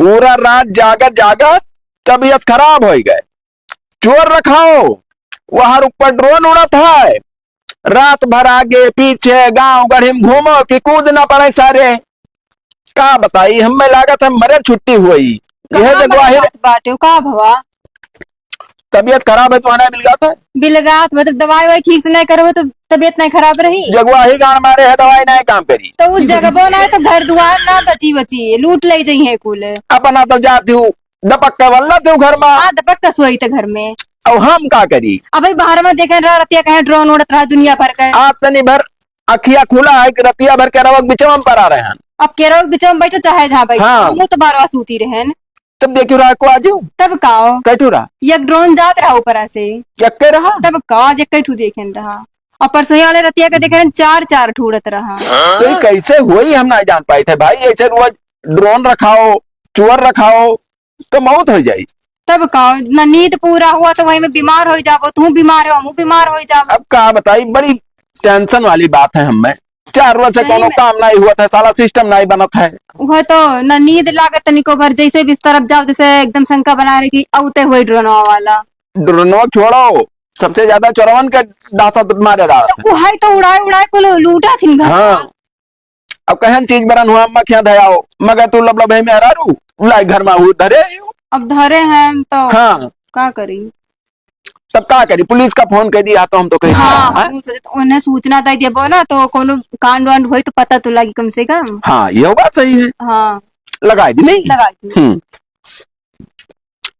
पूरा रात जागत जागत तबीयत खराब हो गए। चोर रखाओ वहां ऊपर ड्रोन उड़त है, रात भर आगे पीछे गांव गढ़ी में घूमो कि कूद ना पड़े सारे। का बताई हमें लागत है मरे छुट्टी हुई। यह जगह बाटे का भवा तबीयत खराब है तो आना मिल जाता है। बिलगात मतलब दवाई वाई ठीक से नहीं करो तो तबीयत नहीं खराब रही। जगवाही गान मारे है दवाई नहीं काम करी तो उस जगह बोला तो घर दुआर ना बची बची लूट ले जाइए कुल। अपना तो जाती हूँ दपक के वल्ला तू घर में। हाँ दपक का सोई थे घर में। अब हम का करी। अब भाई बाहर में देखे रतिया कहे ड्रोन उड़त रहा दुनिया भर का। आप तनी भर अखिया खुला है कि रतिया भर के रवक बिचवा में पर आ रहे हैं। अब केरल बीच में बैठो चाहे जहाँ बैठो। हाँ। हम तो बारवा सूती रहे तब देखियो रात को आज तब काओ कैठू रहा एक ड्रोन जात रहा ऊपर से चक्के रहा तब का जे कैठू देखे रहा और परसों वाले रतिया के देखे चार चार ठूरत रहा। तो ये कैसे हुई हम नहीं जान पाए थे भाई। ऐसे रोज ड्रोन रखाओ चोर रखाओ तो मौत हो जाये। तब का न नींद पूरा हुआ तो वही में बीमार हो जाबो तू बीमार हो हम बीमार हो जाबो। अब का बताई बड़ी टेंशन वाली बात है। हमें 4 रोज से कोनो काम नहीं हुआ था, सारा सिस्टम नहीं बनत है। वह तो न नींद लागत तनिको भर जैसे भी इस तरफ जाओ जैसे एकदम शंका बना रही की औते हुए ड्रोनवा वाला। ड्रोनवा छोड़ो सबसे ज्यादा चोरवन के दासा मारे रहा तो वही तो उड़ाए उड़ाए को लूटा थी घर। हाँ अब कहन चीज बरन हुआ मखिया धयाओ मगर तू लब में हरारू लाई घर में हूँ धरे। अब धरे हैं तो हाँ का करी। तब का करी पुलिस का फोन कर दिया तो हम तो कहीं हाँ उन्हें सूचना दे दिया ना तो कोनो कांड वांड हुई तो पता तो लगी कम से कम। हाँ ये बात सही है। हाँ लगाई दी नहीं लगाई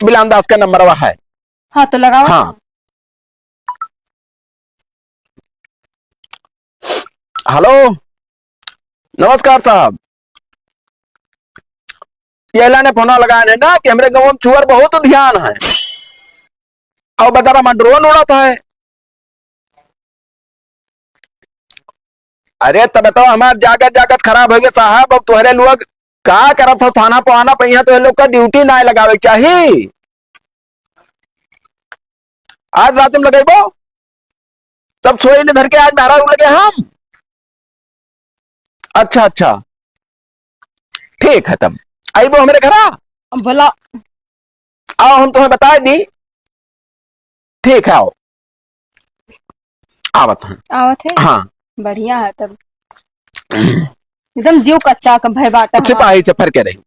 बिलान दास का नंबर वह है। हाँ तो लगाओ। हाँ हेलो नमस्कार साहब। ये ने फोन लगाया है ना कि हमारे गांव में चुअर बहुत ध्यान है और बता रहा ड्रोन उड़ाता है। अरे तब बताओ हमारे जागत जागत खराब हो गया साहब। अब तुम्हारे लोग का करत हो थाना पहुंचना पहिया तो लोग का ड्यूटी ना लगावे चाहिए। आज रात में लगेबो तब सोई ने धर के आज महाराज लगे हम। अच्छा अच्छा ठीक है तब आई वो हमारे घर बोला आओ हम तुम्हें बता दी। ठीक है आओ आवत है। आवत है हाँ बढ़िया है तब एकदम जीव कच्चा का भय बाटा सिपाही सफर के रही।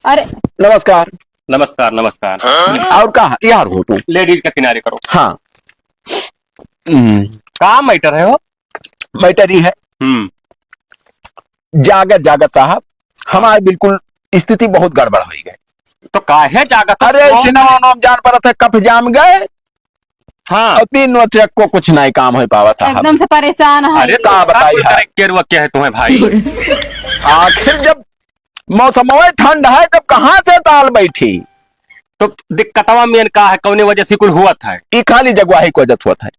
अरे नमस्कार नमस्कार नमस्कार। और कहा यार हो तुम लेडीज के किनारे करो। हाँ का मैटर है वो मैटर ही है। जागत जागत साहब हमारे बिल्कुल स्थिति बहुत गड़बड़ हो गई। तो काहे जागत। अरे सिनेमा जान पर थे कप जाम गए। हाँ और 3 से को कुछ नहीं काम हो पावा साहब। एकदम से परेशान है। अरे का बताई है क्या है तुम्हें भाई। आखिर जब मौसम ठंड है तब कहाँ से ताल बैठी। तो दिक्कतवा में का है कौन वजह से कुल हुआ था। ये खाली जगवाही को वजह हुआ है।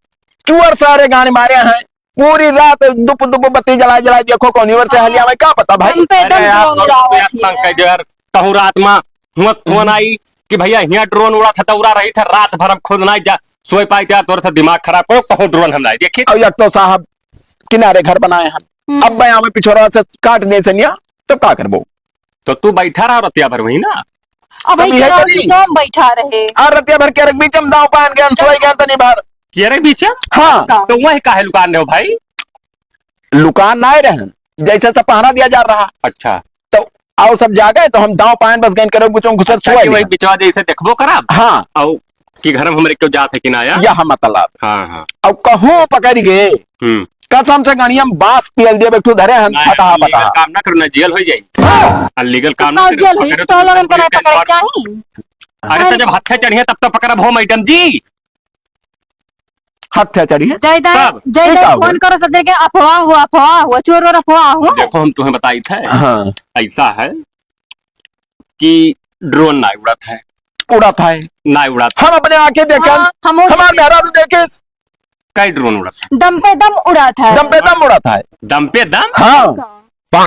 चुअर सारे गाने मारे हैं पूरी रात दुप दुप बत्ती जला जला देखो कौन से हलिया में क्या पता भाई। कहूँ रात में हुआ फोन आई कि भैया यहाँ ड्रोन उड़ा था उड़ा रही था रात भर खुद ना जा सोई पाई था तोर से दिमाग खराब करो कहूँ ड्रोन हम लाए देखिए। अब एक तो साहब किनारे घर बनाए हैं अब मैं में पिछोरा से काट दे सनिया तो क्या करबो। तो तू बैठा रहा रतिया भर वही ना। अब बैठा रहे और रतिया भर के बीच में दाव पान गया सोई गया तनी भर ये बीच। हाँ तो वही काहे लुकान हो भाई। लुकान ना रहे जैसे सब पहना दिया जा रहा। अच्छा तो आओ सब जा गए तो हम दाव पान बस गए करो कुछ घुसर अच्छा, वही बिचवा जैसे देखबो खराब। हाँ और कि घर में हमारे क्यों जाते कि ना यह मतलब। हाँ हाँ अब कहूँ पकड़ गए कसम से गणियम बांस पियल दिए बैठू धरे हम फटा फटा काम ना करना जेल हो जाए। अनलीगल काम ना जेल हो तो लोगन को नहीं पकड़े चाहिए। अरे तो जब हत्या चढ़िए तब तो पकड़ब हो मैडम जी। हत्या चढ़िए जय फोन करो सब देखे अफवाह हुआ चोर और अफवाह हुआ। देखो हम तुम्हें बताई थे। हाँ ऐसा है कि ड्रोन ना उड़ा था उड़ा था ना उड़ा था। हम अपने आंखें देखे हमारे मेहरारू देखे कई ड्रोन उड़ा था। दम पे दम उड़ा था। दम पे दम उड़ा था। दम पे दम। हाँ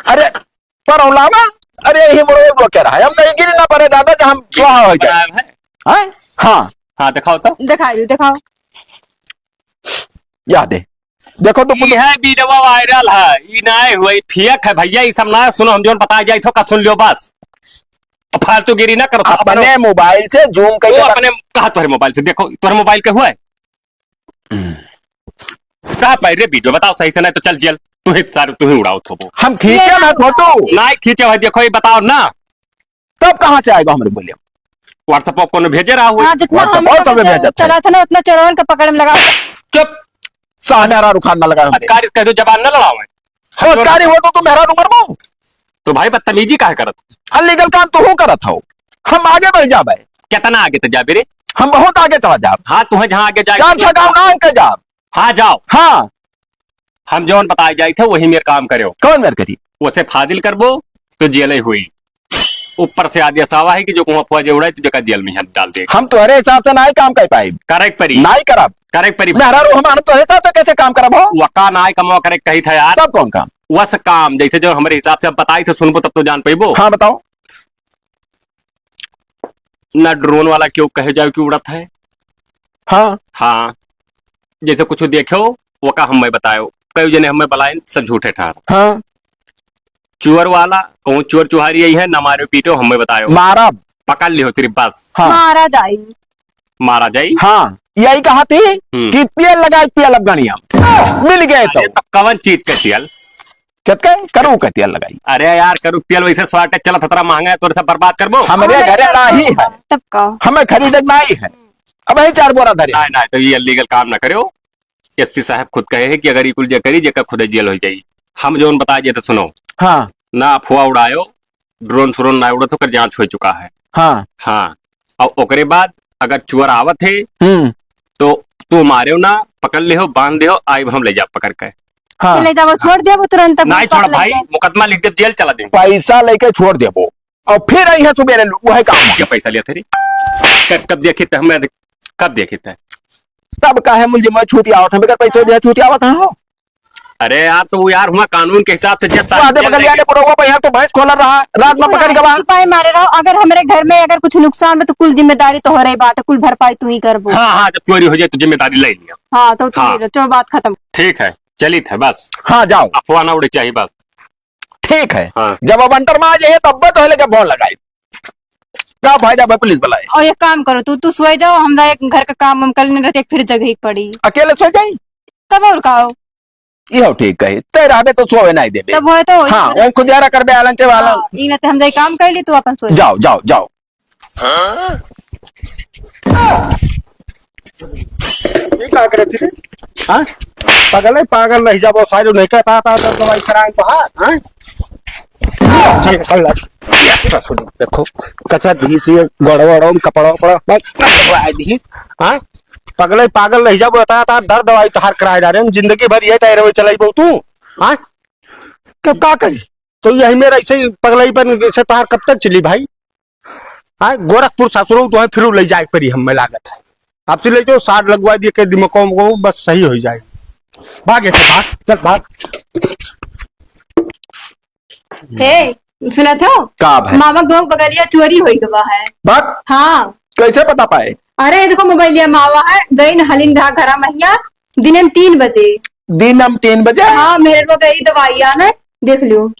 अरे पर ओलावा अरे यही मोड़ कह रहा है हम कहीं गिर ना पड़े दादा जहाँ स्वाहा हो जाए। हाँ हाँ दिखाओ तो दिखाओ याद है देखो तो ये है वीडियो वायरल है, ये ना हुई फेक है भैया, ये सब ना सुनो, हम जो बताया जाए तो का सुन लियो बस, फालतूगिरी ना करो। अपने मोबाइल से जूम कर अपने कहा तुम्हारे मोबाइल से देखो, तुम्हारे मोबाइल के हुआ है कहा पहले वीडियो बताओ सही से, नहीं तो चल जेल, तू ही सारे तू ही उड़ाओ थोपो। हम खींचे ना फोटो, ना खींचे भाई, देखो ये बताओ ना, तब कहाँ से आएगा हमारे बोलिए? व्हाट्सएप पर कौन भेजे रहा हुआ? हाँ, जितना WhatsApp हम और सब में भेजा था। चला था ना उतना चोरवन का पकड़ में लगा। चुप, साहनारा रुखान ना लगा हमने। अधिकारी कह दो जबान न लड़ाओ। अधिकारी हो तो मेरा नंबर दो। तो भाई बदतमीजी काहे करत? अनलीगल काम तो हूँ करत हो, हम आगे बढ़ जाबे। कितना आगे तो जा बेरे? हम बहुत आगे चला जाब। हाँ तू है जहाँ आगे जाए, 4 गाँव नाम के जाब। हाँ जाओ, हाँ, हम जौन बताए जाए थे वही मेरे काम करे, कौन मेरे करी? उसे फाजिल करबो तो जेल हुई, ऊपर से आदेश आवा है कि जो कुआं फौज उड़ाए तुझे का जेल में हाथ डाल दे। हम तुम्हारे हिसाब से ना ही काम कर पाए, करेक्ट परी, ना ही करब। करेक्ट परी, मेहरा रू हम तुम्हारे हिसाब से कैसे काम करब हो? वका ना कमवा करे कही था यार, तब कौन काम? वस काम जैसे जो हमारे हिसाब से अब बताई तो सुनबो तब तो जान पेबो। हाँ बताओ। ना ड्रोन वाला क्यों कहे जाओ कि उड़त है? हाँ हाँ, जैसे कुछ देखो वका हमें बतायो, कई जने हमें बुलाए सब झूठे ठार। हाँ, चुअर वाला कहूँ चोर चुहारी यही है, ना मारो पीटो हमें बतायो, मारा। पकड़ लियो सिर्फ बस, हाँ मारा जाए। मारा जाई। हाँ, यही कहा थी कि तेल लगा तेल अफगानिया मिल गए अरे तो कवन चीज के तेल कहते करूँ का तेल लगाई? अरे यार करू तेल वैसे स्वाटे चला थतरा महंगा है, तो सब बर्बाद करबो। हमारे घरे ना ही है, तब का हमें खरीदना ही है। अब यही 4 बोरा धरे। ना ना, तो ये इलीगल काम ना करो। एसपी साहब खुद कहे है कि अगर ये कुल जे करी जेका खुद जेल हो जाई। हम जो बताए जे तो सुनो, हाँ ना अफवाह उड़ायो, ड्रोन फ्रोन ना उड़ो तो कर जांच हो चुका है। हाँ। हाँ, और ओकरे बाद अगर चुअर आवत है हम्म। तो तू मारे ना, पकड़ ले हो, बांध दे हो, आई हम ले जा पकड़ के। हाँ, ले जाओ, छोड़ दिया वो तुरंत। नहीं छोड़ भाई, मुकदमा लिख दे, जेल चला देंगे। पैसा लेके छोड़ दे वो, और फिर आई है सुबह वो है काम। क्या पैसा लिया तेरी? कब देखे थे हमें, कब देखे थे? तब का है मुझे मैं छूटी आवत, हमें पैसे दिया छूटी आवत हो। अरे यार तो वो यार हुआ कानून के हिसाब से जज आधे पकड़ लिया ने पूरा भैया तो भैंस खोला रहा रात में पकड़ के बाद छुपाए मारे रहो। अगर हमारे घर में अगर कुछ नुकसान है तो कुल जिम्मेदारी तो हो रही बात है, कुल भरपाई तू ही करबो। हाँ हाँ, जब चोरी हो जाए तो जिम्मेदारी ले लिया। हाँ तो हाँ। चलो बात खत्म। ठीक है, चली थे बस, हाँ जाओ, अफवाह ना उड़े चाहिए बस। ठीक है। हाँ। जब अब अंटर में आ जाए तब तो है फोन लगाई, क्या फायदा भाई पुलिस बुलाए। और एक काम करो, तू सोए जाओ, हम घर का काम हम करने रहते, फिर जगह ही पड़ी अकेले सो जाई कब और का यो ठीक है, तेरा हमें तो सोवे नहीं देबे। तब होए तो हाँ वो खुदियारा कर बे आलन वाला। ई न ते हम जाई काम कर ली, तू अपन सोए जाओ जाओ जाओ। ये क्या करे थे? हाँ, पागल है, पागल नहीं जाबो साइड नहीं कहता था तो दवाई कराएं तो हाँ देखो कच्चा धीस ये गड़बड़ कपड़ा पड़ा बस धीस। हाँ, पगले पागल नहीं जाबो बता था दर्द दवाई तो हर कराए डाले जिंदगी भर ये टायर चलाई बो तू। हाँ, कब का करी तो यही मेरा ऐसे ही पगलाई बन से तार कब तक चली भाई? हाँ, गोरखपुर ससुरो तो है फिर ले जाए पड़ी हमें लागत है, आपसे ले जाओ 60 लगवा दिए के दिमाग को बस सही हो जाए। भागे से भाग, चल भाग। हे सुना था का भाई मामा गाँव बगलिया चोरी हुई गवा है। बात हाँ, कैसे बता पाए? अरे देखो मोबाइलिया मावा है गई न हलिन घरा महिया दिन में 3 बजे। दिन हम 3 बजे। हाँ, मेरे को गई दवाई आना, देख लो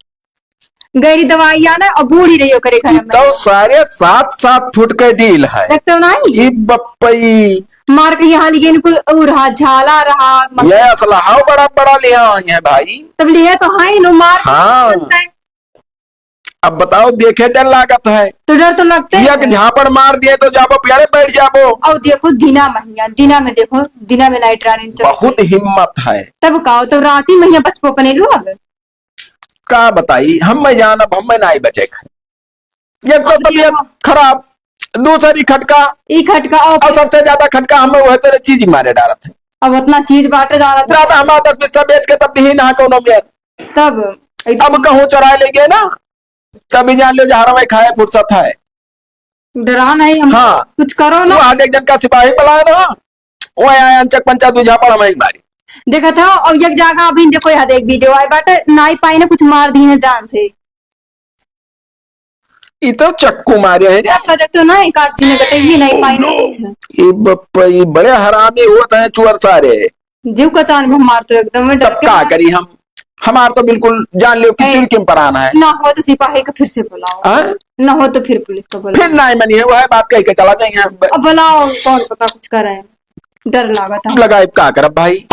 गई दवाई आना और बूढ़ी रही हो करे घर में। तो सारे 7-7 फुट के डील है। देखते हो ना ये बप्पई मार के यहाँ लिखे कुल रहा झाला रहा ये असला हाउ बड़ा बड़ा लिया है भाई। तब लिया तो हाँ नो मार। हाँ। अब बताओ, देखे डर लागत है तो डर तो लगते एक है। झापड़ मार दिए तो जाबो पेड़े बैठ जाबो। और देखो दिना महिया, दिना में देखो, दिना में नाइट रनिंग बहुत हिम्मत है। तब कहो तो रात ही महिया बचपो अपने लोग का बताई हम में जान, अब हम में नहीं बचे। एक तो तबीयत खराब, दूसरी खटका, ई खटका और सबसे ज्यादा खटका हमें वह तेरे चीज मारे डालत है। अब उतना चीज बांटे जाना था ज्यादा हमारा 10 पैसा बेच के तब ही ना कोनो में तब अब कहूँ चुरा ले गए ना, तभी जान लो जहरा में खाए फुर्सत है। डरा नहीं हम। हाँ। कुछ करो ना। वो आज एक जन का सिपाही बुलाया ना, वो आया अंचक पंचा दू झापड़ हमें मारी। देखा था और एक जगह अभी देखो यहाँ देख वीडियो आई बाटे नाई पाई ने कुछ मार दी है जान से। ये तो चक्कू मारे है। देखते हो ना काट दी ने गटे भी नहीं पाई ने कुछ। ये बप्पई बड़े हरामी होते हैं चुअर सारे। जीव का चांद हम मारते हो एकदम में डर तब के का मारे। करी हम? हमार तो बिल्कुल जान लियो कि ए, चुरकिम पर आना है। ना हो तो सिपाही को फिर से बुलाओ, हाँ? ना हो तो फिर पुलिस को बुलाओ। फिर नहीं मनी है, वो है बात कह के चला जाएंगे। अब बुलाओ, कौन पता कुछ करे, डर लगा था। लगाए का करब भाई।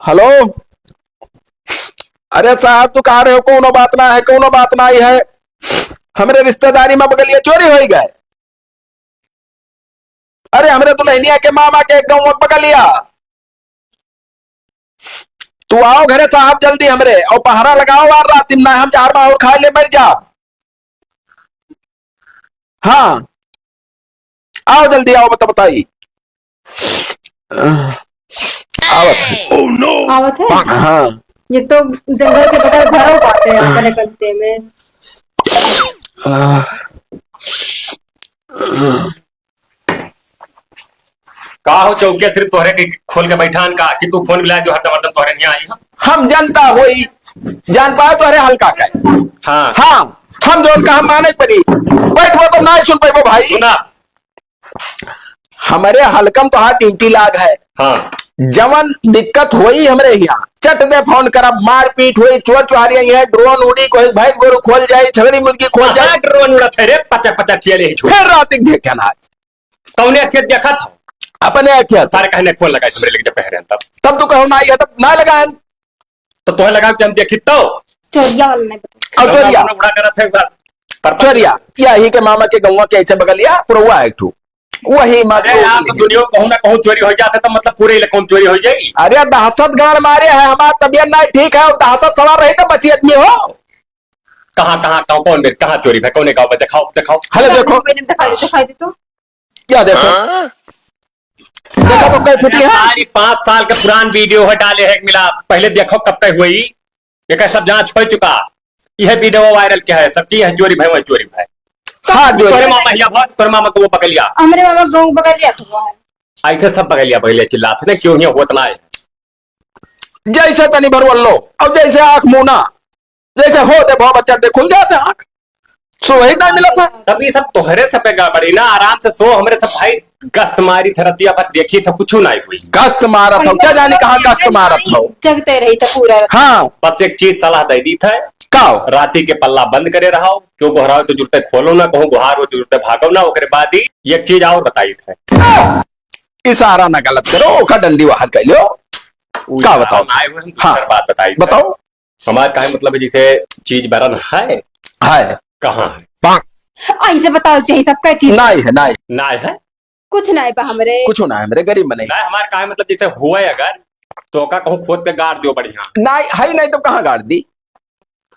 हेलो, अरे साहब तू कहा रहे हो? कोनो बात ना है, कोनो बात ना ही है। हमरे रिश्तेदारी में बगलिया चोरी हो गए। अरे हमरे दुल्हनिया के मामा के गाँव में बगलिया। तू आओ घरे साहब जल्दी हमरे, और पहरा लगाओ यार रात में, ना हम चार माहौर खा ले मर जा। हाँ आओ जल्दी आओ, बताइए। आवत है। हाँ ये तो जंगल के बगल घरों पाते हैं अपने गलते में। का हो चौके सिर्फ तोहरे के खोल के बैठान का कि तू फोन मिला जो हरदम हरदम तोहरे नहीं आई। हम जनता होई, जान पाए तो अरे हल्का का। हाँ हाँ हम जो उनका हम माने पड़ी, बैठ वो तो ना सुन पाए वो भाई। सुना। हमारे हलकम तो हाँ ड्यूटी लाग है। हाँ जवन दिक्कत हुई हमरे यहाँ चट दे फोन करब, मारपीट हुई, चोर चुहारियां है, ड्रोन उड़ी, कोई भैंस गोरू खोल जाए, छगड़ी मुर्गी खोल जाए, ड्रोन उड़त है रे, पचा पचा ठियाले ही छोड़। फिर रात देखे आज कौने अच्छे देखा था अपने अच्छे सारे कहने फोन लगाए मेरे लेके जब पहरे तब तब तो कहो ना आई है, तब ना लगाए। तो तोहे लगा कि हम देखी तो चोरिया वाला नहीं पता। और चोरिया उड़ा करत है पर चोरिया यही के मामा के गौवा के ऐसे बगलिया पुरवा एक ठू वही अरे यार तो दुनिया में कहूं ना कहूं चोरी हो जाता तो मतलब पूरे इलाके में चोरी हो जाएगी। अरे दहशत गाड़ मारे है, हमारा तबियत नहीं ठीक है, और दहशत सवार रही तो बची आदमी हो। कहाँ कहाँ कहाँ कौन मेरे कहाँ चोरी है कौन गाँव में दिखाओ दिखाओ। हेलो देखो दिखाई दे तो क्या देखो, देखो तो कई फुटी है। सारी 5 साल का पुरान वीडियो है डाले है मिला, पहले देखो कब तक हुई ये क्या सब जांच हो चुका। यह वीडियो वायरल क्या है सबकी है चोरी भाई वही चोरी भाई। हाँ जो तोरे मामा हिया बहुत तोरे मामा को वो पकड़ लिया। हमारे मामा गाँव बगल लिया था। ऐसे सब पकड़ लिया पहले चिल्लाते ना क्यों यहाँ होता है। जैसे तनी भरवल लो, और जैसे आंख मुना जैसे होते बहुत बच्चा दे खुल जाते आंख, सो वही नहीं मिला था। तब ये सब तोहरे सब पे गड़बड़ी ना, आराम से सो हमरे सब भाई गश्त मारी थरतिया पर देखी था कुछ नहीं हुई। गश्त मारा था, क्या जाने कहाँ गश्त मारा था। जगते रही था पूरा। हाँ बस एक चीज सलाह दे दी था, काओ राती के पल्ला बंद करे रहो, क्यों गुहराओ तो जुड़ते खोलो ना, कहूँ गुहार हो तो जुड़ते भागो ना। ओकरे बाद ही एक चीज और बताई था, इशारा ना गलत करो, ओका डंडी बाहर कर लो। क्या बताओ? आए हुए हम हाँ। दूसरी बात बताई था। बताओ। हमारा कहा मतलब है जैसे चीज बरन है है कहाँ है ऐसे बताओ चाहिए सबका चीज नहीं है, नहीं ना है कुछ नहीं पा हमरे। कुछ ना है, मेरे गरीब में नहीं। ना हमारा कहा मतलब जैसे हुए अगर तो का कहूँ खोद के गाड़ दियो बढ़िया। नहीं है ही नहीं तो कहाँ गाड़ दी।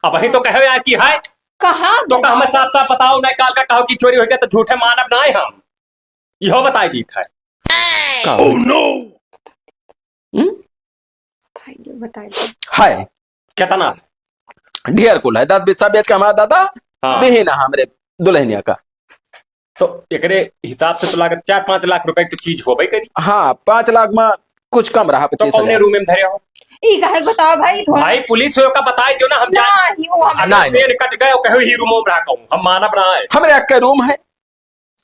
अब वही तो कहे यार की है कहाँ तो का हमें साफ साफ बताओ नहीं काल का कहो कि चोरी हो गया तो झूठे मानव ना हम यहो बताई दी था। बताइए। है कितना ढेर कुल है, 10-20 बेच के हमारा दादा हाँ। दे ही ना हमरे दुल्हनिया का। तो एकरे हिसाब से तो लागत 4-5 लाख रुपए की चीज हो भाई करी। हाँ 5 लाख में कुछ कम रहा, तो 25,000। कौने रूम में धरे हो ई काहे बताओ भाई थोड़ा। भाई पुलिस का बताई जो ना हम जान नहीं वो हम नहीं, सेन कट गए और कहो ही रूम में रहा कहूँ हम मानव ना है। हमरे एक के रूम है,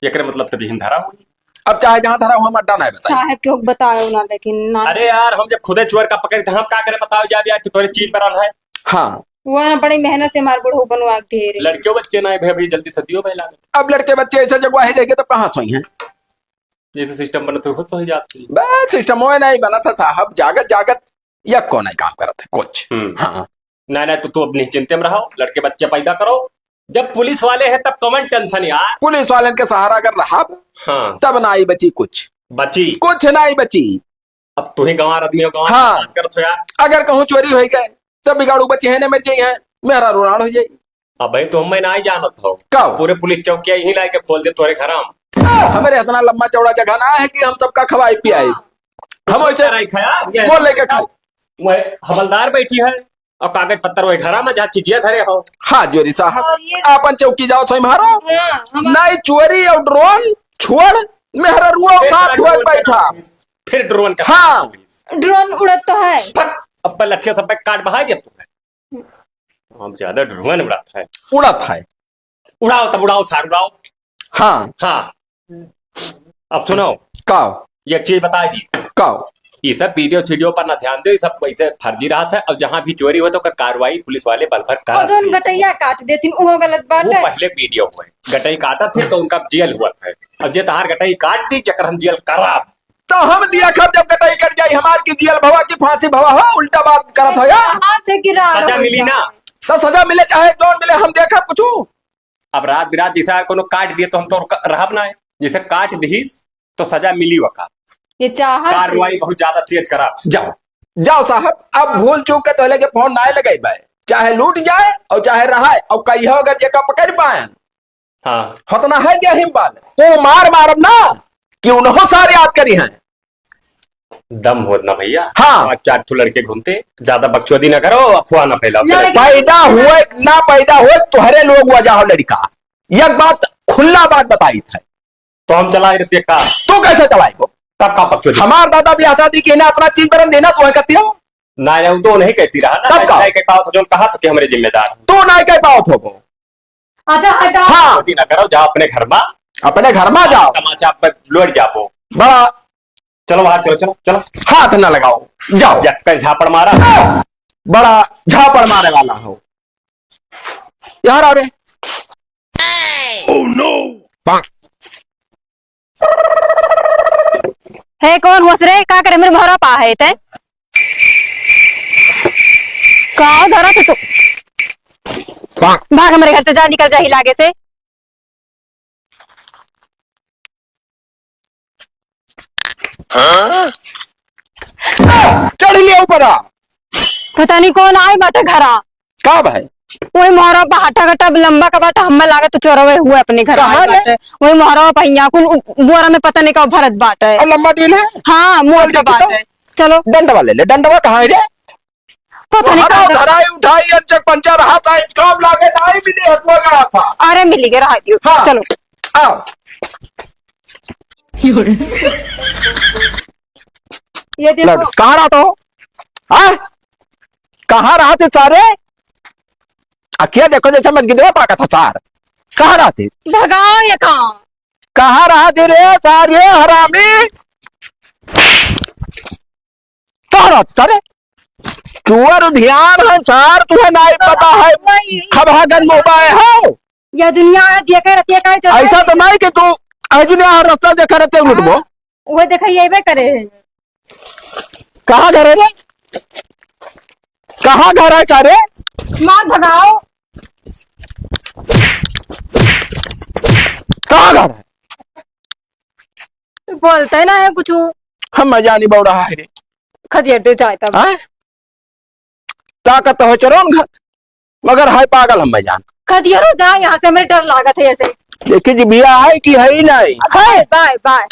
एकरे मतलब तभी हिंद धरा हुई। अब चाहे जहां धरा हुआ मत डाना है बताइए। साहब के बताओ ना, लेकिन ना अरे यार हम जब खुदे चोर का पकड़े थे हम क्या करे बताओ जा यार कि तोरे चीज बरान है। हाँ वो ना बड़ी मेहनत से मार बुढ़ो बनवा के ढेर। लड़कियों बच्चे ना है भाई जल्दी सदियों पहला अब लड़के बच्चे ऐसे जगह ही रहेंगे तो कहाँ सोई हैं। जैसे सिस्टम बना तो खुद सो ही जाती। बस सिस्टम वो नहीं बना था साहब, जागत जागत या को नहीं काम करा थे कुछ। हाँ नहीं तो तू अपनी चिंता में रहो, लड़के बच्चे पैदा करो, जब पुलिस वाले हैं तब कौन टेंशन यार। पुलिस वाले के सहारा अगर रहा हाँ तब ना ही बची कुछ, बची कुछ नहीं बची। अब तू ही गंवार आदमी हो गंवार हाँ। बात करत हो यार। अगर कहूँ चोरी हो गए तब बिगाड़ू बच्चे है मर जाई है, मेरा रुणाड़ हो जाये। अब भाई तो मैं ना ही जानत हो कब पूरे पुलिस चौकिया यही लाके खोल दे तोरे घर हम हमारे इतना लंबा चौड़ा जगह ना है कि हम सबका खवाई पियाए। हम वैसे खाया वो लेके खाए। वह हवलदार बैठी है और कागज पत्तर वही घर में जहाँ चीजिया धरे हो। हाँ जोरी साहब और ये- आपन चौकी जाओ सोई मारो। हाँ, हम नहीं चोरी और ड्रोन छोड़, मेहरा रुआ साथ हुआ बैठा। फिर ड्रोन का हाँ। ड्रोन उड़त तो है। अब पर लक्ष्य सब पे काट बहा दिया तुमने। अब ज्यादा ड्रोन उड़ाता है, उड़त है। उड़ाओ तब उड़ाओ सार उड़ाओ। हाँ हाँ अब सुनो का ये एक चीज बता दी, कहो ये सब वीडियो पर ना ध्यान दो, ये सब वैसे फर्जी रहा था। और जहाँ भी चोरी हो तो कार्रवाई पुलिस वाले बल भर और कर। दोन गटैया काट देती वो गलत बात वो है। पहले वीडियो हुए गटई काटा थे तो उनका जेल हुआ था। अब जे तहार गटई काट दी चक्कर हम जेल करा। तो हम दिया खब जब कटाई कर जाई हमार की जेल भवा की फांसी भवा हो, उल्टा बात करत हो यार। हाथ से गिरा सजा मिली ना। तो सजा मिले चाहे जोन मिले, हम देखा कुछ। अब रात बिरात जैसा कोनो काट दिए तो हम तो रहब ना है, जैसे काट दीस तो सजा मिली वका। ये चाह कार्रवाई बहुत ज्यादा तेज करा। जाओ जाओ साहब, अब भूल चूक के तोले के फोन ना लगे भाई, चाहे लूट जाए और चाहे रहा और कही अगर जेका पकड़ पाए हाँ होतना है जे हिम बाल वो मार मारब ना कि उन्हों सारे याद करी हैं। दम हो ना भैया। हाँ। 4 लड़के घूमते, ज्यादा बकचोदी ना करो, अफवाह ना फैलाओ। लड़के- पैदा हुए ना पैदा हुए तुहरे लोग वजह हो लड़का, यह बात खुला बात बताई था। तो हम चला रहे का तू कैसे चलाई वो? तब का बकचोदी हमार दादा भी आता थी कि इन्हें अपना चीज बरन देना, तू कहती हो ना जाऊं तो नहीं कहती रहा ना। तब का? नहीं कह पाओ तो जो कहा तो कि हमारे जिम्मेदार तू ना कह पाओ थो। अच्छा हटा। हाँ बकचोदी ना करो, जाओ अपने घर में अपने घर में जाओ, तमाचा पर लौट जाओ। बड़ा चलो बाहर चलो चलो चलो। हाथ न लगाओ, जाओ। जक्कर झापड़ मारा। बड़ा झापड़ मारे वाला हो यार। अरे है कौन होस रे? का करे मेरे मोहरा पा है ते का धरा थे तू? भाग हमारे घर से, जा निकल जा हिलागे से। चढ़ लिया ऊपर आ। पता नहीं कौन आए बाटे घरा। कब है? वही मोहरा बाटा गटा लंबा का बाटा हमें लागत चोरवे हुए अपने घर कहाँ आए रे? बाटे। वही मोहरा पहिया कुल बोरा में पता नहीं का भरत बाटे। और लंबा डील है, हाँ मोल का देखी तो। बाटे। चलो डंडवा ले ले। डंडवा कहाँ है रे? पता नहीं हराओ, कहाँ धराई उठाई अंचक पंचर हाथ आई काम लागे नाई भी नहीं हटवा गया था। अरे मिली गया रहा दियो। हाँ। चलो आओ ये लड़, देखो कहाँ रहा तो? हाँ कहाँ रहा थे सारे? अखिया देखो जैसे मत गिदवा ताकत था सार। कहाँ रहा थे? भगाओ ये कहाँ? कहाँ रहा थे रे सारे हरामी? कहाँ रहा थे सारे? चुअर ध्यान है सार, तुम्हें नहीं पता है खबागन मोबाइल हो। ये दुनिया देखे रहती है का चल ऐसा तो नहीं कि तू अजने और रास्ता देखा रहते लुटबो। वो देखा ये करे है। कहाँ घर है रे? कहाँ घर है का रे? मार भगाओ। कहाँ घर है? बोलते ना है कुछ हम मजा नहीं बढ़ रहा है रे। खदियर दे जाए तब। हाँ? ताकत तो हो चलो घर, मगर है पागल हम जान। खदियर हो जाए यहाँ से, मेरे डर लागत है ऐसे। देखिए जी बिया है कि है ही नहीं है। Bye bye.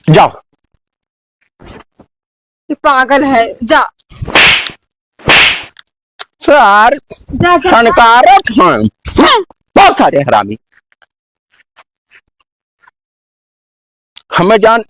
जाओ ये पागल है, जा सर। जा जा। संकारक हैं बहुत सारे हरामी। हमें जान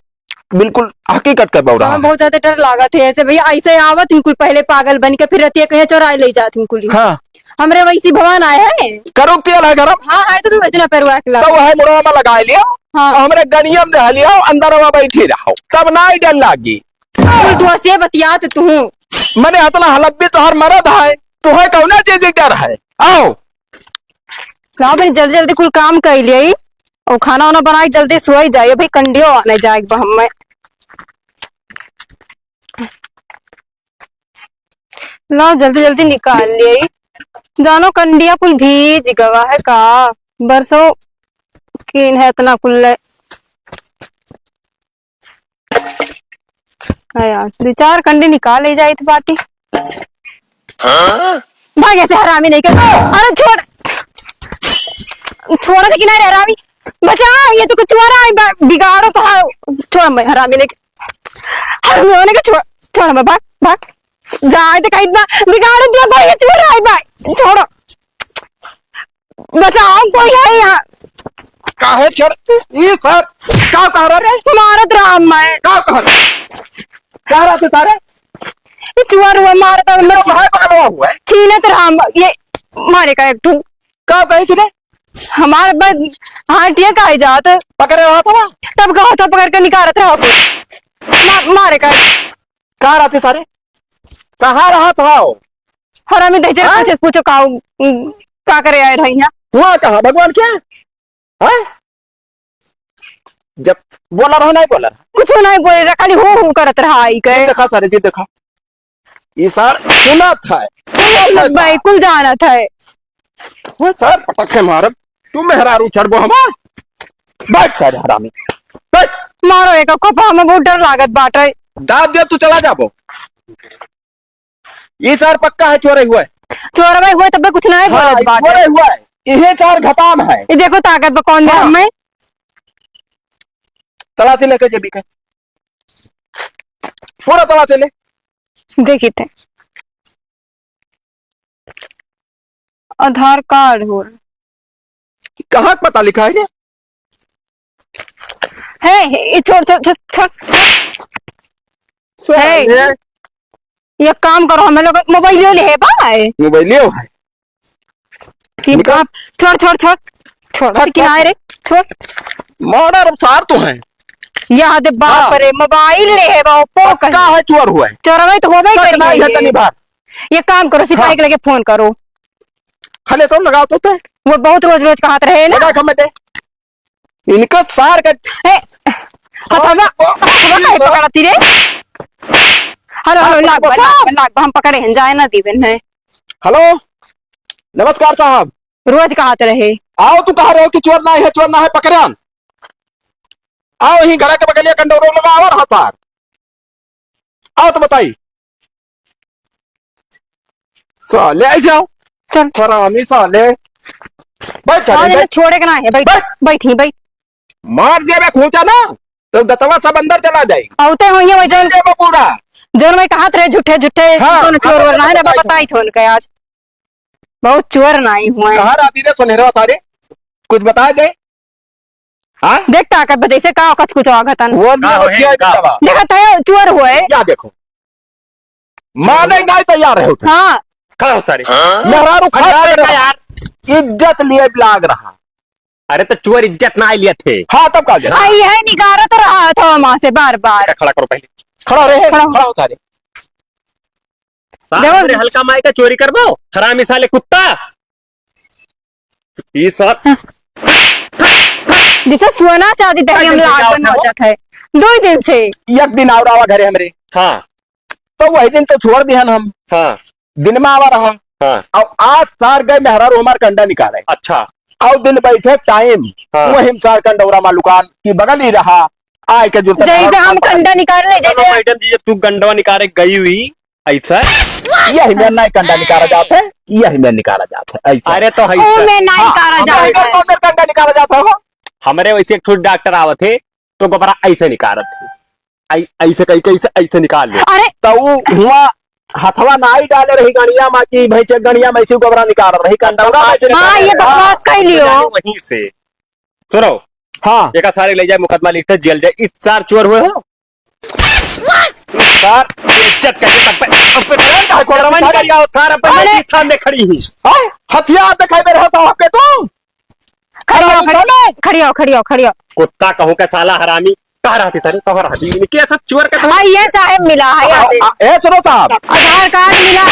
बिल्कुल हकीकत कर बोल रहा हमें है। बहुत ज्यादा डर लागत है ऐसे भैया। ऐसे आवत इनकुल पहले पागल बन के, फिर रतिया कहीं चोराए ले जात इनकुल। हाँ हमरे वैसी भवन आए हैं। करो तेल है गरम हाँ है तो तुम इतना पैरवा के तो वह मुड़वा में लगा लिया। हाँ हमरे गनियम दे लिया, अंदर वहाँ बैठी रहो तब ना ही डर लागी। से बतियात तू। मैंने हतला हलब्बी तो हर मरद है, तुम्हें कौन चीज डर है? आओ हाँ भाई जल्दी जल्दी कुल काम कर लिया और खाना वाना बनाई जल्दी सोई जाइए भाई। कंडियो आने जाए हम में। ला जल्दी जल्दी निकाल लिए। जानो कंडिया कुल भीज गवा है का बरसों किन है इतना कुल यार। 2-4 कंडी निकाल ले जाए बाती। भाग ऐसे हरामी नहीं कर। अरे छोड़ छोड़ा था कि नहीं हरामी? बचा ये तो कुछ चोरा है बिगाड़ो तो। हाँ छोड़ मैं हरामी नहीं हरामी होने का। छोड़ छोड़ मैं भाग भाग जाए तो कहीं ना बिगाड़ दिया भाई। ये चोर है भाई, छोड़ो बचाओ कोई है यहाँ। काहे चढ़ ये सर क्या कह रहा रे? मारत राम मैं क्या कह रहा थे सारे? ये चोर हुआ मारत भाई पकड़वा हुआ है। छीने तो राम ये मारे का एक ठू क्या कही तूने? हमारे बस हाँ टिया का जात पकड़े रहा था ना? तब कहा था पकड़ कर निकालत रहा। मारे का कहाँ रहते सारे? कहाँ रहा था? हरामी दे हाँ? पूछो का करे आए रही यहाँ हुआ कहाँ भगवान क्या है? जब बोला रहा नहीं बोला रहा? कुछ नहीं बोले जा, खाली हूँ करत रहा आई के जी देखा सारे, जी देखा ये सर सुना था भाई कुल जाना था। वो सर पटखे मारब तू मेहरारू चढ़बो हमार। बैठ सारे हरामी बैठ। मारो एक कपा में बहुत डर लागत बाटे। दाब दे तू चला जाबो। ये सर पक्का है चोरे हुआ है। चोर भाई हुए तब कुछ नहीं हाँ, बोलत बाटे। चोरे हुआ है। यही चार घतान है। ये देखो ताकत पर कौन दे हाँ। हमें तलाशी लेके जेबी के पूरा तलाशी ले। देखी थे आधार कार्ड हो कहाँ का पता लिखा है ये? है ये छोड़ छोड़ छोड़ छोड़ साले, ये काम करो हमें लोग मोबाइल ले है भाई मोबाइल लियो है। कि निकाल। आप छोड़ छोड़ छोड़ छोड़ हट, किनारे छोड़ मॉडर सार तो है। याद बाप हाँ। रे मोबाइल ले है वो पो पक्का है चोर हुआ है। चोरवाई तो हो सच नहीं है गई तनी बार। ये काम करो सिपाही हाँ। के लगे फोन करो। हले तो लगाओ तो ते। वो बहुत रोज रोज कहते रहे ना लगा खमे दे। इनका सार का ए, हथवा काहे पकड़ती रे हेलो हेलो लाग हम पकड़े हैं जाए ना दीवन है हेलो नमस्कार साहब। रोज कहते रहे आओ तू कहा रहे हो कि चोर ना है, चोर ना है, पकड़ियान आओ यही घर के बगलिया कंडोरो लगा और हाथार आओ तो बताई साले ऐसे आओ। चल हरामी साले बैठ साले आज बैठ। छोड़े के ना है बैठ बैठ। बैठी बैठ मार दे खोचा ना तो गतवा सब अंदर चला जाए। आउते होइए वो जन वो पूरा जोन में कहत रहे झूठे झूठे हाँ, दोनों चोर हाँ, वर ना है बताई बताई थे उनके आज बहुत चोर नहीं हुए कहाँ रहती रे सुनहरा सारे कुछ बता दे। हाँ देख ताकत बदे से का कछ कुछ आगतन वो भी हाँ, बच्चिया है, की दवा। देखत है चोर हुए क्या देखो माने नहीं तैयार है उठे। हाँ खड़ा हो सारे। मेहरारू खा यार, रहा। यार इज्जत लिए लाग रहा। अरे तो चोर इज्जत ना लिए थे। हाँ तब का गया आई है निकारत रहा था वहां से बार बार खड़ा करो पहले। खड़ा रहे खड़ा हो। खड़ा हो सारे। साहब, हमरे हल्का माई का चोरी करवाओ हरामी साले कुत्ता। ये सब जिसे सोना चाहती थे हम दिन से क्या लागन होता है हो जाता है 2 दिन से एक दिन आवा रहा घरे हमरे हाँ तो वही दिन तो छोड़ दिया हम हाँ दिन में आवा रहा। हाँ अब आज सार गए मेहरारू हमार कंडा निकाले अच्छा और दिन बैठे टाइम हाँ। वो हिमसार कंडौरा मालुकान की बगल ही रहा आय के जुर्ता जैसे हम कंडा निकाल ले चलो जैसे मैडम जी जब तू गंडवा निकाले गई हुई ऐसा। यही में नहीं कंडा निकाला जाता है, यही में निकाला जाता है ऐसा। अरे तो ओ ऐसा मैं नहीं करा हाँ, जाता इधर है कौन कंडा निकाला जाता है? हमारे वैसे एक छोटे डॉक्टर आवत थे तो गोबरा ऐसे निकारत थे ऐसे कहीं कैसे ऐसे निकाल लो। अरे तो वो हुआ हथवा नाई डाले रही गणिया माँ की भाई चेक गणिया में से गोबरा निकाल रही कंडा हाँ ये बकवास कर लियो वहीं से सुनो हाँ एक सारे ले जाए मुकदमा लिखते जेल जाए। इस 4 चोर हुए हो इस 4 इज्जत कैसे तब पे कोरवा निकाल जाओ सारा पहले अरे! इस सामने खड़ी हुई। हाय, हथियार दिखाई दे रहा था आपके तुम खड़ी हो कुत्ता कहूँ का साला हरामी कह रहा थी सर कह रहा थी कि ऐसा चोर का हाँ ये साहब मिला है यहाँ से। ए सुनो साहब आधार कार्ड मिला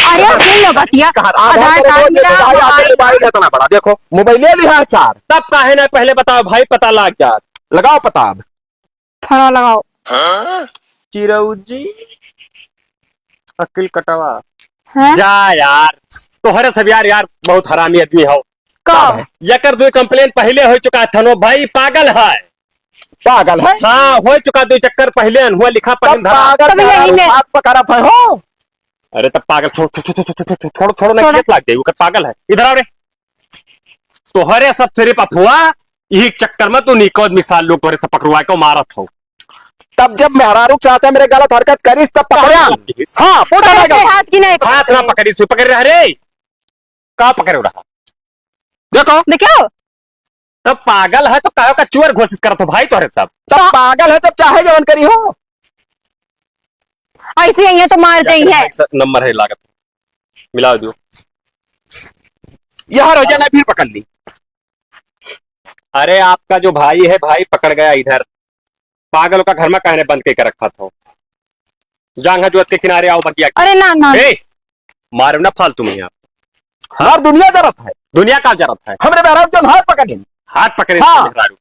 अरे सुन लो बतिया आधार कार्ड मिला मोबाइल मोबाइल इतना बड़ा देखो मोबाइल लिया है 4 तब काहे ना पहले बताओ भाई पता लग जात। लगाओ पता अब। फड़ा लगाओ चिरऊ जी अकिल कटवा हैं जा यार तोहरे सब यार बहुत हरामी आदमी हो। कब यकर 2 कंप्लेन पहले हो चुका था नो भाई पागल है। पागल है हाँ हो चुका 2 चक्कर पहले हुआ लिखा तब पर धरा। पागल तब यही में- हाथ पकड़ा था हो। अरे तब पागल छोड़ो ना छोड़ो। केस लग जाए पागल है इधर आओ रे। तोहरे सब सिर्फ अफवाह यही चक्कर में तू निकोद मिसाल लोग तोहरे से पकड़वा के मारत हो। तब जब मेहरारू चाहते मेरे गलत हरकत करीस तब पकड़िया। हाँ पूरा ऐसे लगा हाथ की नहीं हाथ ना पकड़ी सु पकड़ रहा रे का पकड़ रहा देखो देखो तब पागल है तो कहो का चोर घोषित करत हो भाई तोहरे सब। तब पागल है तब चाहे जवन करी हो। ऐसे ही है तो मार चाहिए नंबर है लागत मिला दो यह रोजाना फिर पकड़ ली। अरे आपका जो भाई है भाई पकड़ गया इधर पागल का घर में कहने बंद करके रखा था जांघा जोत के किनारे आओ बगिया अरे ना ना ए मारो ना फालतू में आप हमार दुनिया जरत है, दुनिया का जरूरत है हमरे मेहरारू जो हाथ पकड़े हाथ पकड़े हाँ। मेहरारू।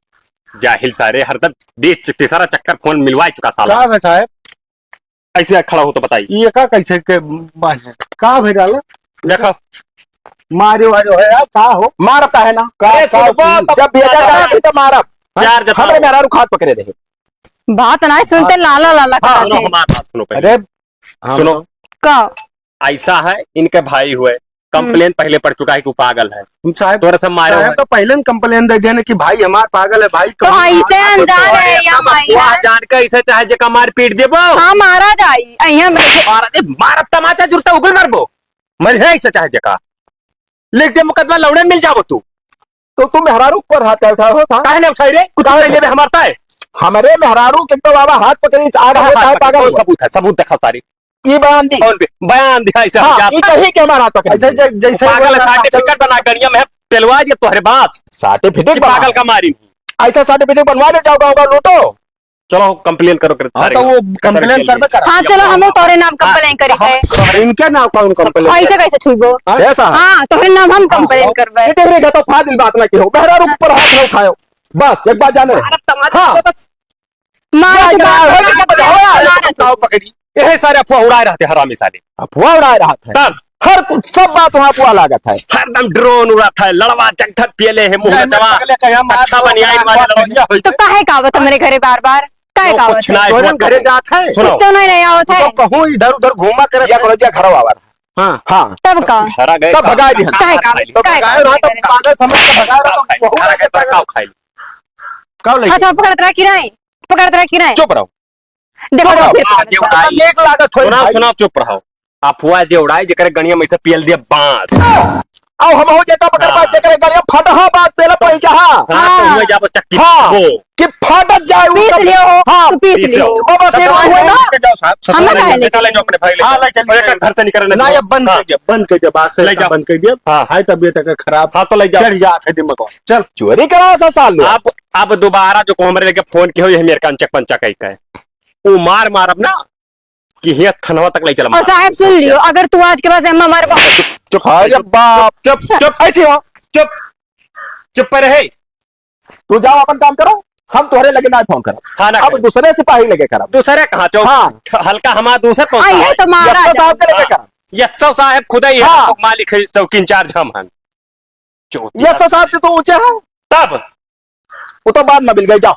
जाहिल सारे हरदम बीच तीसरा चक्कर फोन मिलवा चुका साला का है साहब ऐसे खड़ा हो तो बताइए ये का कैसे के बात है का भाई डाला देखो मारे वारे है यार का हो मारता है ना अरे का- सुनो, जब भेजा करा थी तो मारब प्यार जताओ। हमरे मेहरारू हाथ पकड़े रहे। बात ना सुनते लाला लाला हाँ, कराते सुनो हमारी बात सुनो पहले। अरे हाँ, सुनो का ऐसा है इनके भाई हुए कंप्लेन पहले पड़ चुका है कि वो पागल है तुम साहब तोरा सब मारे साहब तो पहले कंप्लेन दे देने कि भाई हमार पागल है भाई तो ऐसे अनजान है या माइना जान के ऐसे चाहे जे मार पीट देबो हाँ मारा जाई अहिया में मारब तमाचा जुरता उगल मारबो मर है ऐसे चाहे जका लिख दे मुकदमा लौड़े मिल जाबो तू तो तुम मेहरारू पर हाथ उठाओ था, काहे ने उठाई रे कुछ पहले में हमारता है हमारे मेहरारू के तो बाबा हाथ पकड़ी आ रहा है पागल हुआ। सबूत है सबूत दिखाओ सारी ये बयान दी, कौन पे बयान दिखा ऐसे हाँ, ये कही के हमारा हाथ पकड़े। ऐसे जैसे पागल सर्टिफिकेट बना गड़िया में पेलवा दिया तोहरे बात सर्टिफिकेट पागल का मारी ऐसा सर्टिफिकेट बनवा ले जाओ गाँव लूटो। चलो कंप्लेन करो हाँ तो वो कंप्लेन करबे करा हाँ चलो हम तोरे नाम कंप्लेन करी है इनके नाम कौन कंप्लेन ऐसे कैसे छुईबो ऐसा है। हाँ तोरे नाम हम कंप्लेन करबे बेटे रे तो फादिल बात ना कहो, मेहरारू पर हाथ न उठाओ, बस एक बात जाने हाँ मारा तो मारा तो पकड़ी यही सारे अफवाह उड़ाए रहते हरामी साले अफवाह उड़ा रहा था, तब हर कुछ सब बात वहाँ अफवाह लागत है। हरदम ड्रोन उड़ा था लड़वा जगधर पियले है मुंह में चवा अच्छा बनिया तो काहे कावत मेरे घरे बार बार काहे कावत कुछ ना तोरे घरे जात है सुनो तो नहीं आवत है तो कहूँ इधर उधर घूमा करे या करो जा घर आवर हाँ हाँ तब का हरा गए तब भगा दिया। काहे कावत तो काहे भगाए रहा तो कावत पागल समझ के भगा रहा तो बहु हरा गए पकाओ खाई कब लगी अच्छा पकड़त रहा किराए पकड़त रहा किराए चुप रहो देखो चुप रहो। फिर पकड़त रहा। उड़ाई एक लागत होई सुना भाई। सुना चुप रहो अफवाह जे उड़ाई जेकर गणिया में से पियल दिया बांध आओ हम हो जेका पकड़ हाँ। बात जेकर गलिया फटहा बात पहले पैसा हाँ तो हुए जाबो चक्की हाँ। वो कि फटत जाए पीस ऊपर। लियो हाँ तो पीस पीस लियो लियो। बाबा से हुए ना जाओ साहब हम काहे लेके निकाले जो अपने भाई ले हाँ, जाओ। ले चल, और एक घर से निकलने ना दो। ये बंद हाँ, कर दिया बंद कर दिया बात से ले जाओ। बंद कर दिया हाँ। हाय तबीयत अगर खराब हाँ तो ले जाओ चढ़ जात है दिमाग चल चोरी करा था साल में आप अब दोबारा जो कोमरे लेके फोन किया हो ये मेरे कंचक पंचा कही का है वो मार मार अब ना कि ये थनवा तक ले चला और साहब सुन लियो अगर तू आज के बाद एम्मा मार चुप अरे बाप चुप चुप ऐसी हो चुप चुप पर रहे तू जाओ अपन काम करो, हम तोहरे लगे ना फोन करो, हाँ ना अब करो। दूसरे सिपाही लगे करो। दूसरे कहाँ चौ हाँ। हल्का हमारा दूसरे कौन सा आई है है? तो मारा यस्सो साहब के जाए। लगे करो, यस्सो साहब खुद ही है हाँ। मालिक है चौकी इंचार्ज हम हैं यस्सो साहब से तो ऊंचे है, तब वो तो बाद में मिल गई। जाओ